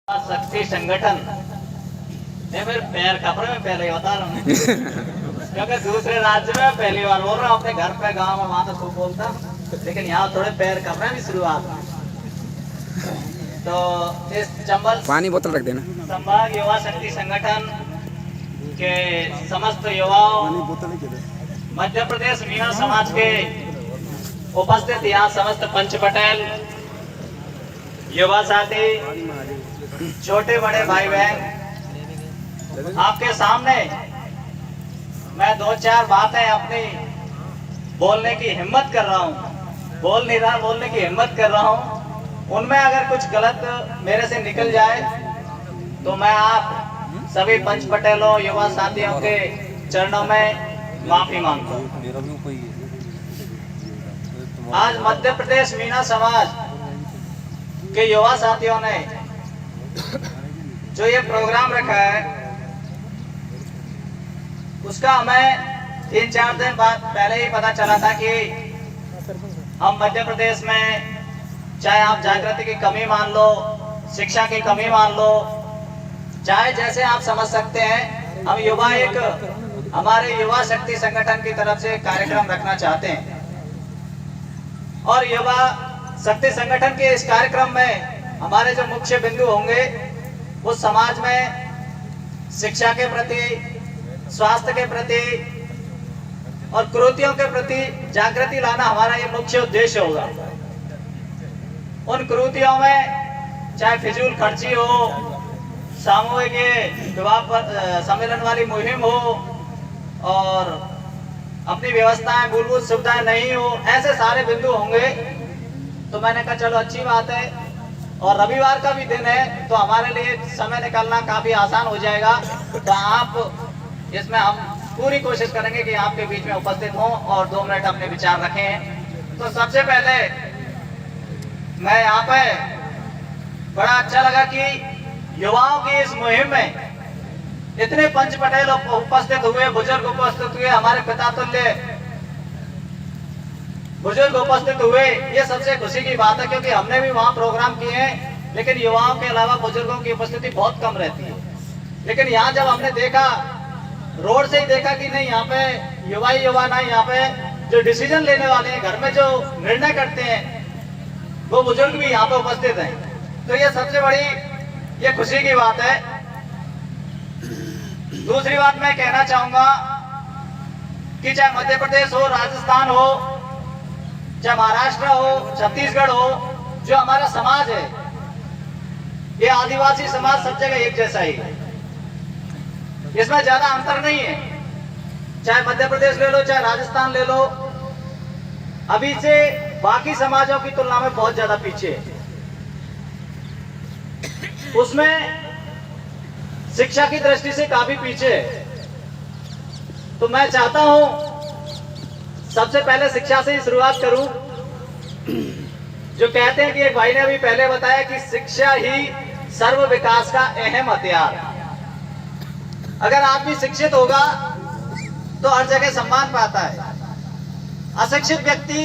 शक्ति संगठन ये मेरे पैर कपड़े में पहले ही बता रहा हूँ क्योंकि दूसरे राज्य में पहली बार बोल रहा हूँ। अपने घर पे गांव में वहां तो खूब बोलता, लेकिन यहाँ थोड़े पैर कपड़े में शुरुआत। तो इस चंबल पानी बोतल रख देना। संभाग युवा शक्ति संगठन के समस्त युवाओं, मध्य प्रदेश मीणा समाज के उपस्थित यहाँ समस्त पंच पटेल, युवा साथी, छोटे बड़े भाई बहन, आपके सामने मैं दो चार बातें अपनी बोलने की हिम्मत कर रहा हूँ। बोल नहीं रहा, बोलने की हिम्मत कर रहा हूँ। उनमें अगर कुछ गलत मेरे से निकल जाए तो मैं आप सभी पंच पटेलों, युवा साथियों के चरणों में माफी मांगता हूँ। आज मध्य प्रदेश मीणा समाज के युवा साथियों ने जो ये प्रोग्राम रखा है, उसका हमें 3-4 दिन बाद पहले ही पता चला था कि हम मध्य प्रदेश में, चाहे आप जागृति की कमी मान लो, शिक्षा की कमी मान लो, चाहे जैसे आप समझ सकते हैं, हम युवा एक हमारे युवा शक्ति संगठन की तरफ से कार्यक्रम रखना चाहते हैं। और युवा शक्ति संगठन के इस कार्यक्रम में हमारे जो मुख्य बिंदु होंगे वो समाज में शिक्षा के प्रति, स्वास्थ्य के प्रति और कुरीतियों के प्रति जागृति लाना हमारा ये मुख्य उद्देश्य होगा। उन कुरीतियों में चाहे फिजूल खर्ची हो, सामूहिक विवाह सम्मेलन वाली मुहिम हो और अपनी व्यवस्थाएं, मूलभूत सुविधाएं नहीं हो, ऐसे सारे बिंदु होंगे। तो मैंने कहा चलो अच्छी बात है, और रविवार का भी दिन है तो हमारे लिए समय निकालना काफी आसान हो जाएगा। तो आप इसमें हम पूरी कोशिश करेंगे कि आपके बीच में उपस्थित हों और 2 मिनट अपने विचार रखें। तो सबसे पहले मैं यहाँ पे बड़ा अच्छा लगा कि युवाओं की इस मुहिम में इतने पंच पटेल उपस्थित हुए, बुजुर्ग उपस्थित हुए, हमारे पिता तुल्य बुजुर्ग उपस्थित हुए। ये सबसे खुशी की बात है क्योंकि हमने भी वहाँ प्रोग्राम किए हैं, लेकिन युवाओं के अलावा बुजुर्गों की उपस्थिति बहुत कम रहती है। लेकिन यहाँ जब हमने देखा, रोड से ही देखा कि नहीं, यहाँ पे युवा ही युवा नहीं, यहाँ पे जो डिसीजन लेने वाले हैं, घर में जो निर्णय करते हैं, वो बुजुर्ग भी यहाँ पे उपस्थित हैं। तो ये सबसे बड़ी ये खुशी की बात है। दूसरी बात मैं कहना चाहूंगा कि चाहे मध्य प्रदेश हो, राजस्थान हो, चाहे महाराष्ट्र हो, छत्तीसगढ़ हो, जो हमारा समाज है, ये आदिवासी समाज सब जगह एक जैसा ही है, इसमें ज्यादा अंतर नहीं है। चाहे मध्य प्रदेश ले लो, चाहे राजस्थान ले लो, अभी से बाकी समाजों की तुलना में बहुत ज्यादा पीछे है। उसमें शिक्षा की दृष्टि से काफी पीछे है। तो मैं चाहता हूं सबसे पहले शिक्षा से ही शुरुआत करूं। जो कहते हैं कि एक भाई ने अभी पहले बताया कि शिक्षा ही सर्व विकास का अहम हथियार है। अगर आदमी शिक्षित होगा तो हर जगह सम्मान पाता है। अशिक्षित व्यक्ति,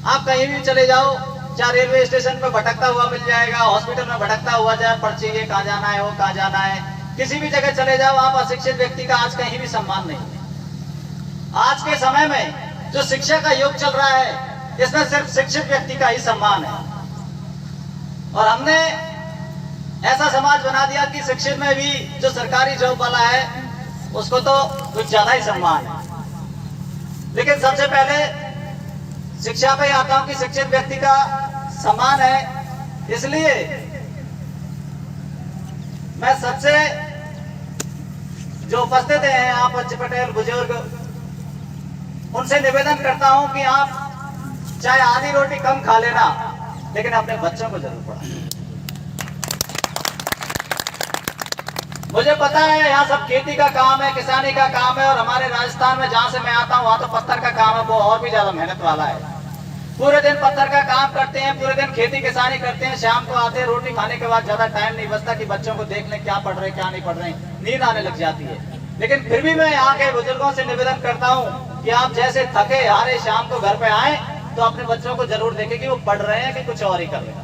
आप कहीं भी चले जाओ, चाहे रेलवे स्टेशन पर भटकता हुआ मिल जाएगा, हॉस्पिटल में भटकता हुआ जाए, पर्ची ये कहाँ जाना है, वो कहाँ जाना है, किसी भी जगह चले जाओ आप, अशिक्षित व्यक्ति का आज कहीं भी सम्मान नहीं है। आज के समय में जो शिक्षा का युग चल रहा है, इसमें सिर्फ शिक्षित व्यक्ति का ही सम्मान है। और हमने ऐसा समाज बना दिया कि शिक्षित में भी जो सरकारी जॉब वाला है उसको तो कुछ ज्यादा ही सम्मान है। लेकिन सबसे पहले शिक्षा पे आता हूं कि शिक्षित व्यक्ति का सम्मान है। इसलिए मैं सबसे जो उपस्थित हैं यहाँ पंच पटेल, बुजुर्ग, उनसे निवेदन करता हूं कि आप चाहे आधी रोटी कम खा लेना, लेकिन अपने बच्चों को जरूर पढ़ाएं। मुझे पता है यहाँ सब खेती का काम है, किसानी का काम है, और हमारे राजस्थान में जहाँ से मैं आता हूँ वहाँ तो पत्थर का काम है, वो और भी ज्यादा मेहनत वाला है। पूरे दिन पत्थर का काम करते हैं, पूरे दिन खेती किसानी करते हैं, शाम को आते हैं, रोटी खाने के बाद ज्यादा टाइम नहीं बचता कि बच्चों को देख लें क्या पढ़ रहे क्या नहीं पढ़ रहे, नींद आने लग जाती है। लेकिन फिर भी मैं यहाँ के बुजुर्गों से निवेदन करता हूँ कि आप जैसे थके हारे शाम को घर पे आए तो अपने बच्चों को जरूर देखें कि वो पढ़ रहे हैं कि कुछ और ही कर रहे हैं।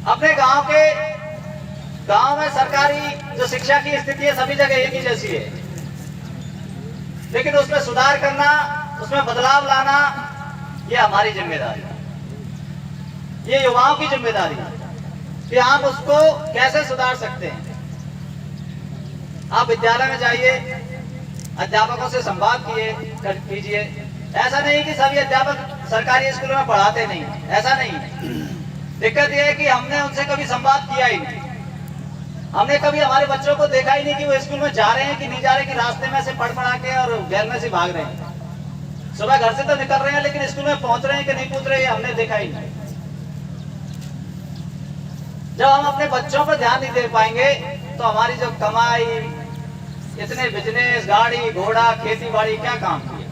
अपने गांव में सरकारी जो शिक्षा की स्थिति है सभी जगह एक ही जैसी है, लेकिन उसमें सुधार करना, उसमें बदलाव लाना, ये हमारी जिम्मेदारी है, ये युवाओं की जिम्मेदारी है कि आप उसको कैसे सुधार सकते हैं। आप विद्यालय में जाइए, अध्यापकों से संवाद कीजिए। ऐसा नहीं कि सभी अध्यापक सरकारी स्कूलों में पढ़ाते नहीं, ऐसा नहीं। दिक्कत यह है कि हमने उनसे कभी संवाद किया ही नहीं। हमने कभी हमारे बच्चों को देखा ही नहीं कि वो स्कूल में जा रहे हैं कि नहीं जा रहे, कि रास्ते में से पढ़ के और घर में से भाग रहे हैं। सुबह घर से तो निकल रहे हैं लेकिन स्कूल में पहुंच रहे हैं कि नहीं पहुंच रहे हैं, हमने देखा ही नहीं। जब हम अपने बच्चों पर ध्यान नहीं दे पाएंगे तो हमारी जो कमाई, इतने बिजनेस, गाड़ी घोड़ा, खेती बाड़ी, क्या काम किया।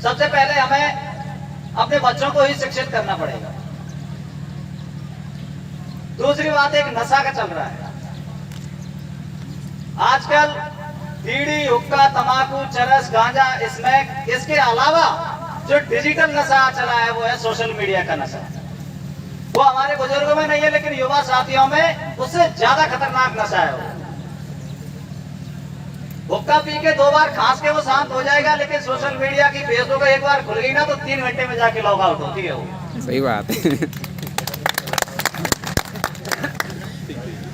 सबसे पहले हमें अपने बच्चों को ही शिक्षित करना पड़ेगा। दूसरी बात, एक नशा का चल रहा है आजकल, बीड़ी, हुक्का, तंबाकू, चरस, गांजा, स्मैक। इसके अलावा जो डिजिटल नशा चला है वो है सोशल मीडिया का नशा। वो हमारे बुजुर्गों में नहीं है लेकिन युवा साथियों में उससे ज्यादा खतरनाक नशा है। हुक्का पी के 2 बार खांस के वो शांत हो जाएगा, लेकिन सोशल मीडिया की फेसबुक एक बार खुल गई ना तो 3 घंटे में जाके लॉग आउट होती है वो। सही बात है।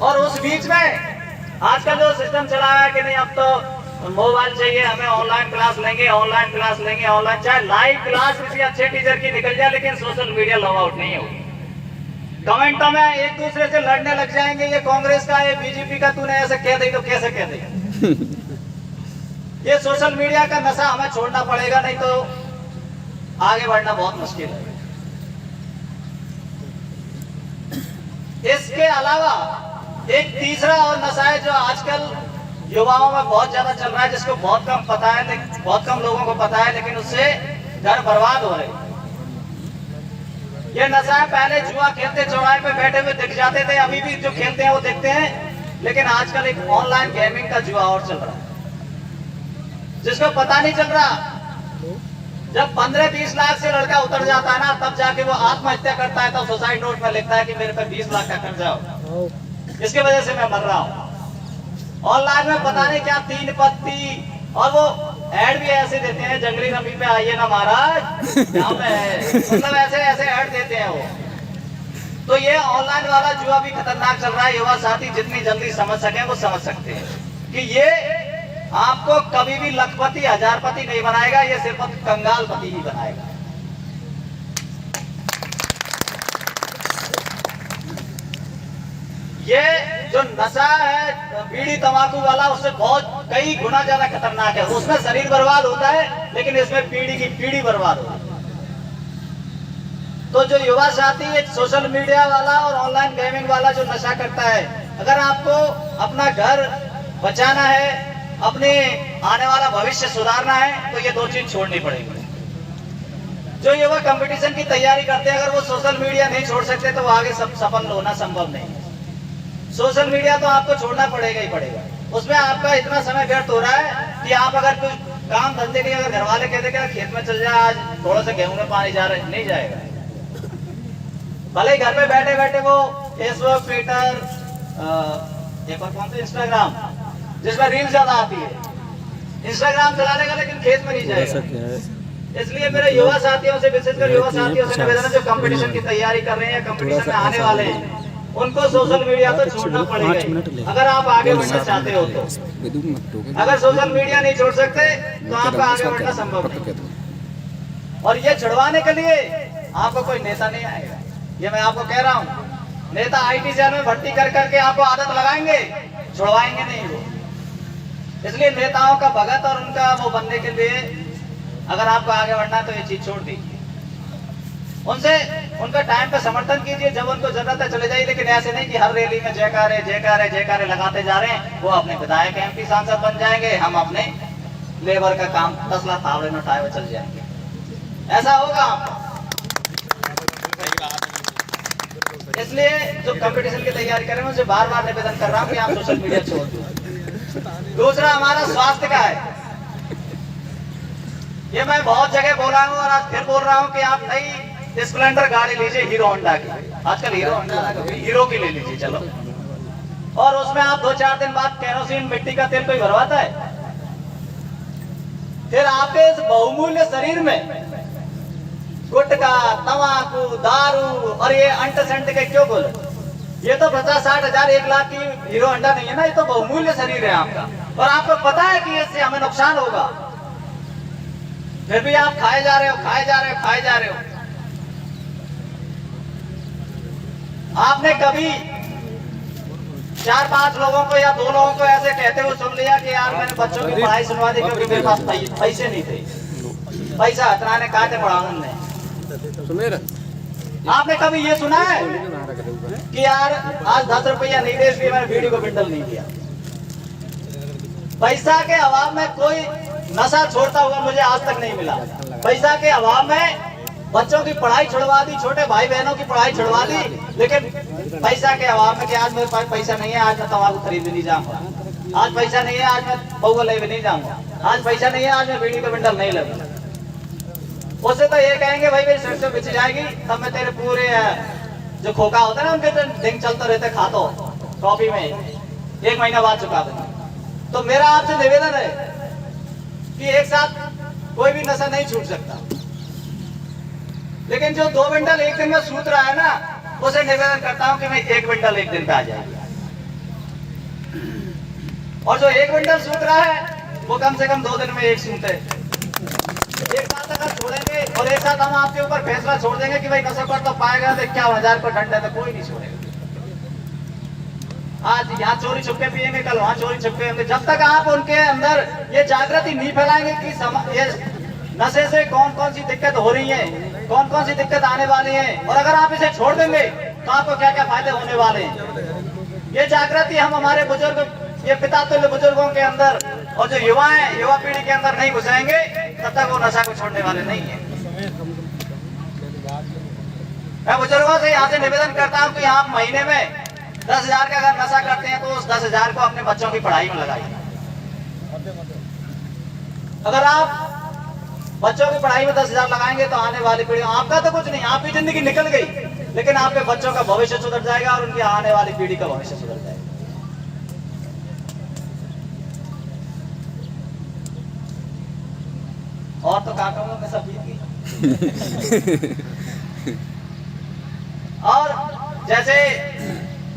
और उस बीच में आजकल जो सिस्टम चला है कि नहीं, अब तो मोबाइल चाहिए हमें, ऑनलाइन क्लास लेंगे, ऑनलाइन क्लास लेंगे, ऑनलाइन, चाहे लाइव क्लास किसी अच्छे टीचर की निकल जाए लेकिन सोशल मीडिया लॉग आउट नहीं होगी। कमेंटों में एक दूसरे से लड़ने लग जाएंगे, ये कांग्रेस का, ये बीजेपी का, तूने ऐसे कह दी तो कैसे कह दी। ये सोशल मीडिया का नशा हमें छोड़ना पड़ेगा, नहीं तो आगे बढ़ना बहुत मुश्किल है। इसके अलावा एक तीसरा और नशा है जो आजकल युवाओं में बहुत ज्यादा चल रहा है, जिसको बहुत कम पता है, बहुत कम लोगों को पता है, लेकिन उससे घर बर्बाद हो रहे। ये नशा है, पहले जुआ खेलते चौराहे पे बैठे हुए दिख जाते थे, अभी भी जो खेलते हैं वो देखते हैं, लेकिन आजकल एक ऑनलाइन गेमिंग का जुआ और चल रहा है जिसको पता नहीं चल रहा। जब 15-20 लाख से लड़का उतर जाता है ना, तब जाके वो आत्महत्या करता है, तब सुसाइड नोट में लिखता है कि मेरे पे 20 लाख का कर्जा हो, इसकी वजह से मैं मर रहा हूँ। ऑनलाइन में पता नहीं क्या 3 पत्ती, और वो ऐड भी ऐसे देते हैं, जंगली रमी पे आइए ना महाराज, मतलब ऐसे ऐड देते हैं वो। तो ये ऑनलाइन वाला जुआ भी खतरनाक चल रहा है। युवा साथी जितनी जल्दी समझ सके वो समझ सकते हैं कि ये आपको कभी भी लखपति, हजारपति नहीं बनाएगा, ये सिर्फ कंगालपति ही बनाएगा। ये जो नशा है बीड़ी तंबाकू वाला, उससे बहुत कई गुना ज्यादा खतरनाक है। उसमें शरीर बर्बाद होता है लेकिन इसमें पीढ़ी की पीढ़ी बर्बाद होती है। तो जो युवा साथी एक सोशल मीडिया वाला और ऑनलाइन गेमिंग वाला जो नशा करता है, अगर आपको अपना घर बचाना है, अपने आने वाला भविष्य सुधारना है, तो ये 2 चीज छोड़नी पड़ेगी। जो युवा कंपटीशन की तैयारी करते हैं, अगर वो सोशल मीडिया नहीं छोड़ सकते तो आगे सफल होना संभव नहीं। सोशल मीडिया तो आपको छोड़ना पड़ेगा ही पड़ेगा। उसमें आपका इतना समय व्यर्थ हो रहा है कि आप अगर कुछ काम धंधे के, अगर घर वाले कहते कि खेत में चल जाए, आज थोड़ा सा गेहूं में पानी जा रहा है, नहीं जाएगा। भले ही घर पे बैठे बैठे वो फेसबुक, ट्विटर, एक और कौन सा, इंस्टाग्राम, जिसमें रील ज्यादा आती है, इंस्टाग्राम चला लेगा लेकिन खेत में नहीं जाएगा। इसलिए मेरे युवा साथियों से, विशेषकर युवा साथियों से निवेदन है जो कंपटीशन की तैयारी कर रहे हैं, कंपटीशन में आने वाले हैं, उनको सोशल मीडिया तो छोड़ना पड़ेगा अगर आप आगे बढ़ना चाहते हो तो। अगर सोशल मीडिया नहीं छोड़ सकते तो आपका आगे बढ़ना संभव नहीं। और ये छुड़वाने के लिए आपको कोई नेता नहीं आएगा, ये मैं आपको कह रहा हूँ। नेता IT जेल में भर्ती कर करके आपको आदत लगाएंगे, छुड़वाएंगे नहीं वो। इसलिए नेताओं का भगत और उनका वो बनने के लिए अगर आपको आगे बढ़ना है तो ये चीज छोड़ दीजिए। उनसे उनका टाइम पे समर्थन कीजिए, जब उनको जरूरत है चले जाइए, लेकिन ऐसे नहीं कि हर रैली में जयकारे जयकारे जयकारे लगाते जा रहे हैं। वो अपने विधायक MP सांसद बन जाएंगे, हम अपने लेबर का काम 10 लाख फावड़े में उठाए हुए चल जाएंगे। ऐसा होगा। इसलिए जो कंपटीशन की तैयारी कर रहे हैं उनसे बार बार निवेदन कर रहा हूँ कि आप सोशल मीडिया छोड़ दो। दूसरा हमारा स्वास्थ्य का है। ये मैं बहुत जगह बोला हूँ और आज फिर बोल रहा हूँ कि आप नई स्प्लेंडर गाड़ी लीजिए हीरो होंडा की, आजकल हीरो की ले लीजिए चलो, और उसमें आप 2-4 दिन बाद केरोसिन मिट्टी का तेल कोई भरवाता है? फिर आपके इस बहुमूल्य शरीर में गुटखा, तंबाकू, दारू और ये अंट संट के क्यों बोले? ये तो 50-60 हजार 1 लाख की हीरो होंडा नहीं है ना, ये तो बहुमूल्य शरीर है आपका, और आपको पता है कि इससे हमें नुकसान होगा, फिर भी आप खाए जा रहे हो, खाए जा रहे हो, खाए जा रहे हो। आपने कभी 4-5 लोगों को या 2 लोगों को ऐसे कहते हुए सुन लिया कि यार मैंने बच्चों की पढ़ाई सुनवा दी क्योंकि मेरे पास पैसे नहीं थे, पैसा हटना ने कहा थे पढ़ाऊं ने? आपने कभी ये सुना है कि यार आज 10 रुपया नहीं दे इसलिए मैंने बीड़ी को बिंडल नहीं दिया? पैसा के अभाव में कोई नशा छोड़ता हुआ मुझे आज तक नहीं मिला। पैसा के अभाव में बच्चों की पढ़ाई छुड़वा दी, छोटे भाई बहनों की पढ़ाई छुड़वा दी, लेकिन पैसा के अभाव में कि आज मेरे पास पैसा नहीं है, आज मैं तंबाकू खरीद नहीं जाऊंगा, आज पैसा नहीं है, आज मैं पौवा ले नहीं जाऊंगा, आज पैसा नहीं है, आज मैं बीड़ी का बिंडल नहीं लूंगा। उससे तो ये कहेंगे भाई मेरी सरसों बिछ जाएगी, तब मैं तेरे पूरे जो खोखा होता है ना उनके दिन चलते रहते खातो कॉफी में 1 महीना बाद चुका देना। तो मेरा आपसे निवेदन है कि एक साथ कोई भी नशा नहीं छूट सकता, लेकिन जो 2 बिंडल एक दिन में सूत रहा है ना, उसे निवेदन करता हूं कि मैं 1 बिंडल एक दिन पे आ जाएगी, और जो 1 बिंडल सूत रहा है वो कम से कम 2 दिन में एक सूते। एक साथ अगर छोड़ेंगे और एक साथ हम आपके ऊपर फैसला छोड़ देंगे कि भाई नशा पर तो पाएगा तो 51,000 को दंड है, तो कोई नहीं छोड़ेगा। आज यहाँ चोरी छुपके पिएंगे, कल वहाँ चोरी छुपके पिएंगे। जब तक आप उनके अंदर ये जागृति नहीं फैलाएंगे कि ये नशे से कौन कौन सी दिक्कत हो रही है, कौन कौन सी दिक्कत आने वाली है, और अगर आप इसे छोड़ देंगे तो आपको क्या क्या फायदे होने वाले हैं, ये जागृति हम हमारे बुजुर्ग, ये पिता तुल्य बुजुर्गों के अंदर और जो युवा है, युवा पीढ़ी के अंदर नहीं घुसाएंगे, तब तक वो नशा को छोड़ने वाले नहीं है। मैं बुजुर्गों से यहाँ से निवेदन करता हूँ कि आप महीने में 10,000 का अगर नशा करते हैं तो उस 10,000 को अपने बच्चों की पढ़ाई में लगाइए। अगर आप बच्चों की पढ़ाई में 10,000 लगाएंगे तो आने वाली पीढ़ी, आपका तो कुछ नहीं, आपकी जिंदगी निकल गई, लेकिन आपके बच्चों का भविष्य सुधर जाएगा और उनकी आने वाली पीढ़ी का भविष्य सुधर जाएगा। और तो क्या कहूंगा मैं, सब बीत गई। और जैसे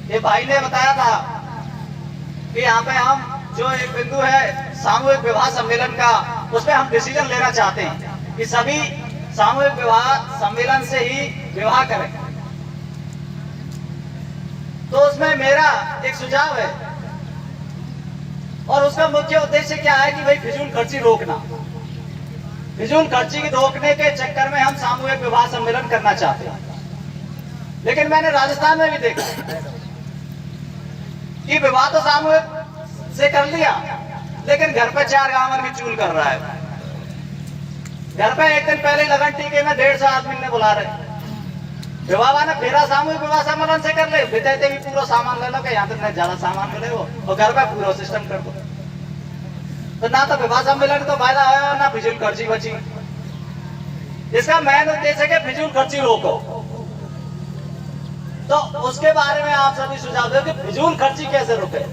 ये भाई ने बताया था कि यहाँ पे हम जो एक बिंदु है सामूहिक विवाह सम्मेलन का, उसपे हम डिसीजन लेना चाहते हैं कि सभी सामूहिक विवाह सम्मेलन से ही विवाह करें। तो उसमें मेरा एक सुझाव है, और उसका मुख्य उद्देश्य क्या है कि भाई फिजूल खर्ची रोकना। फिजूल खर्ची की रोकने के चक्कर में हम सामूहिक विवाह सम्मेलन करना चाहते हैं, लेकिन मैंने राजस्थान में भी देखा कि विवाह तो सामूहिक से कर लिया, लेकिन घर पे 4 गांव की चूल कर रहा है। घर पे एक दिन पहले लगन टीके में 150 आदमी ने बुला रहे, विवाह ने फेरा सामूहिक विवाह सम्मेलन से कर ले, विदेते भी पूरा सामान ले लो कि यहाँ तक ज्यादा सामान मिले हो, और घर पे पूरा सिस्टम कर दो। तो ना तो विवाह सम्मेलन को फायदा है ना फिजूल खर्ची बची। इसका मेन उद्देश्य है कि फिजूल खर्ची रोको। तो उसके बारे में आप सभी सुझाव दो कि फिजूल खर्ची कैसे रोके।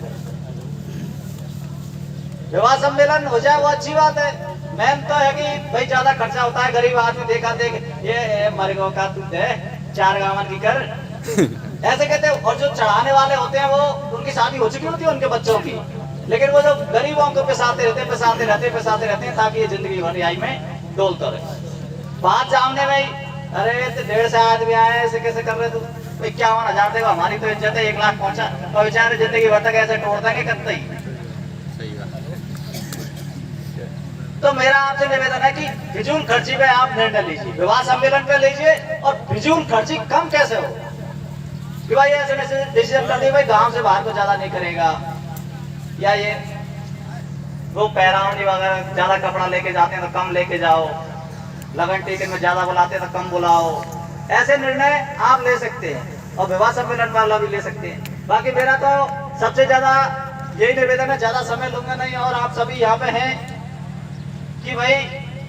विवाह सम्मेलन हो जाए वो अच्छी बात है, मेन तो है कि भाई ज्यादा खर्चा होता है, गरीब आदमी देखा देख ये मरगो का तू दे 4 गावन की कर ऐसे कहते हैं। और जो चढ़ाने वाले होते हैं वो उनकी शादी हो चुकी होती है उनके बच्चों की, लेकिन वो जो गरीबों को पिसाते रहते हैं ताकि ये जिंदगी भर आई में डोलता रहे। बात सामने में अरे 1.5 से आदमी आए ऐसे कैसे कर रहे तू, 51,000 देगा, हमारी तो इज्जत है 1 लाख पहुंचा, तो बेचारे जिंदगी भर तक ऐसे तोड़ देंगे करते ही। तो मेरा आपसे निवेदन है कि फिजूल खर्ची पे आप निर्णय लीजिए, विवाह सम्मेलन पे लीजिए, और फिजूल खर्ची कम कैसे हो कि भाई ऐसे डिसीजन कर दिए भाई गांव से बाहर को ज्यादा नहीं करेगा, या ये वो पैरावनी वगैरह ज्यादा कपड़ा लेके जाते हैं तो कम लेके जाओ, लगन टीके में ज्यादा बुलाते हैं तो कम बुलाओ। ऐसे निर्णय आप ले सकते हैं और विवाह सम्मेलन वाला भी ले सकते हैं। बाकी मेरा तो सबसे ज्यादा यही निवेदन है, ज्यादा समय लूंगा नहीं, और आप सभी यहाँ पे हैं कि भाई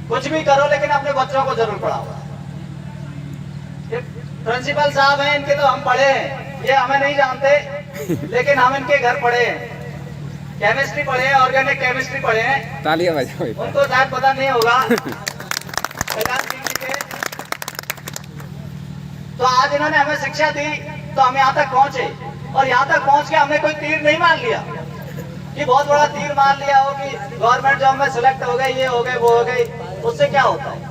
कुछ भी करो लेकिन अपने बच्चों को जरूर पढ़ाओ। प्रिंसिपल साहब हैं, इनके तो हम पढ़े हैं, ये हमें नहीं जानते, लेकिन हम इनके घर पढ़े हैं, केमिस्ट्री पढ़े हैं, ऑर्गेनिक केमिस्ट्री पढ़े हैं। तालियां बजाओ। उनको शायद पता नहीं होगा। तो आज इन्होंने हमें शिक्षा दी तो हम यहाँ तक पहुंचे, और यहाँ तक पहुंच के हमने कोई तीर नहीं मान लिया कि बहुत बड़ा तीर मान लिया हो कि गवर्नमेंट जॉब में सिलेक्ट हो गए, ये हो गए, वो हो गए। उससे क्या होता है?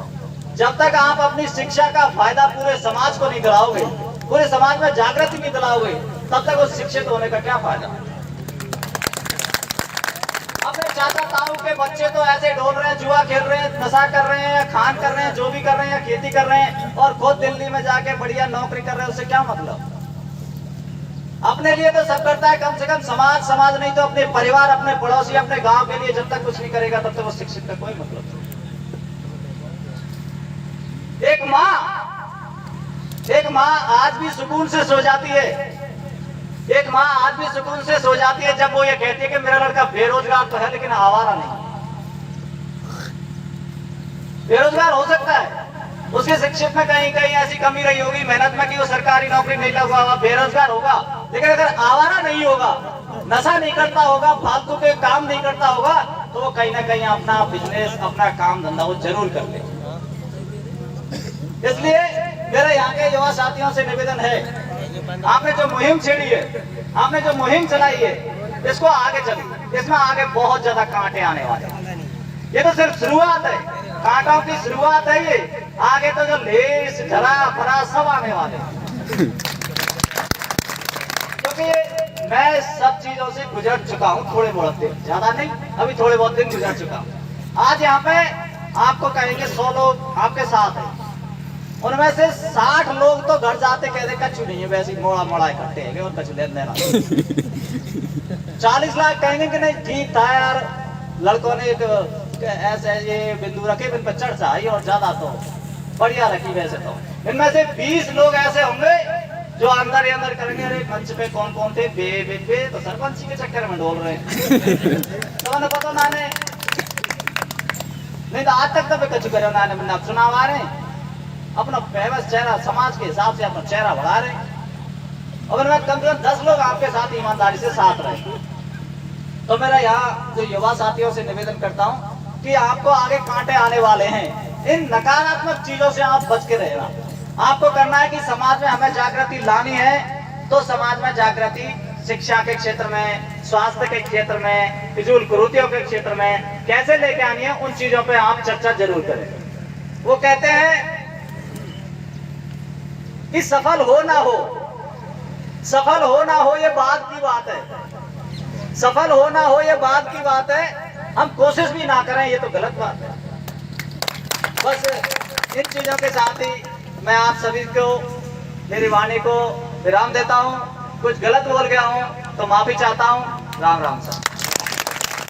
जब तक आप अपनी शिक्षा का फायदा पूरे समाज को नहीं दिलाओगे, पूरे समाज में जागृति नहीं दिलाओगे, तब तक उस शिक्षित होने का क्या फायदा? अपने चाचा ताऊ के बच्चे तो ऐसे डोल रहे हैं, जुआ खेल रहे हैं, नशा कर रहे हैं, या खान कर रहे हैं, जो भी कर रहे हैं, खेती कर रहे हैं, और खुद दिल्ली में जाके बढ़िया नौकरी कर रहे हैं। उससे क्या मतलब? अपने लिए तो सब करता है, कम से कम समाज नहीं तो अपने परिवार, अपने पड़ोसी, अपने गांव के लिए जब तक कुछ नहीं करेगा तब तक वो शिक्षित का कोई मतलब नहीं। एक माँ आज भी सुकून से सो जाती है, एक माँ आज भी सुकून से सो जाती है जब वो ये कहती है कि मेरा लड़का बेरोजगार तो है लेकिन आवारा नहीं। बेरोजगार हो सकता है, उसके शिक्षित में कहीं कहीं ऐसी कमी रही होगी, मेहनत में, कि वो सरकारी नौकरी नहीं लगा हुआ, बेरोजगार होगा, लेकिन अगर आवारा नहीं होगा, नशा नहीं करता होगा, फालतू के काम नहीं करता होगा, तो वो कहीं ना कहीं अपना बिजनेस, अपना काम धंधा वो जरूर कर ले। इसलिए मेरे यहाँ के युवा साथियों से निवेदन है, आपने जो मुहिम छेड़ी है, आपने जो मुहिम चलाई है, इसको आगे चलिए। इसमें आगे बहुत ज्यादा कांटे आने वाले हैं। ये तो सिर्फ शुरुआत है, कांटों की शुरुआत है ये। आगे तो जो लेस झरा फरा सब आने वाले हैं। क्योंकि मैं सब चीजों से गुजर चुका हूँ, थोड़े बहुत दिन, ज्यादा नहीं, अभी थोड़े बहुत दिन गुजर चुका हूँ। आज यहाँ पे आपको कहेंगे 100 लोग आपके साथ हैं, उनमें से 60 लोग तो घर जाते कहते कच्चू नहीं है, वैसे मोड़ा मोड़ा इकट्ठे हैं और कच्चू ले लेना। 40 लाख कहेंगे कि नहीं ठीक था यार, लड़कों ने एक ऐसे ये बिंदु रखे, बिन पर चर्चा आई और ज्यादा तो बढ़िया रखी। वैसे तो इनमें से 20 लोग ऐसे होंगे जो अंदर ही अंदर करेंगे, अरे मंच पे कौन कौन थे, बे तो सरपंच के चक्कर में डोल रहे हैं। तो पता नाने नहीं तो आज तक तो कच्चू करे नाने चुनाव आ रहे हैं, अपना फेमस चेहरा समाज के हिसाब से अपना चेहरा बढ़ा रहे हैं। और मैं कम से कम 10 लोग आपके साथ ईमानदारी से साथ रहे। तो मेरा यहाँ जो युवा साथियों से निवेदन करता हूँ कि आपको आगे कांटे आने वाले हैं, इन नकारात्मक चीजों से आप बच के रहना। आपको करना है कि समाज में हमें जागृति लानी है, तो समाज में जागृति शिक्षा के क्षेत्र में, स्वास्थ्य के क्षेत्र में, फिजूल कुरीतियों के क्षेत्र में कैसे लेके आनी है, उन चीजों पे आप चर्चा जरूर करें। वो कहते हैं कि सफल हो ना हो ये बात की बात है, सफल हो ना हो ये बात की बात है, हम कोशिश भी ना करें ये तो गलत बात है। बस इन चीजों के साथ ही मैं आप सभी को, मेरी वाणी को विराम देता हूं। कुछ गलत बोल गया हूं तो माफी चाहता हूं। राम राम साहब।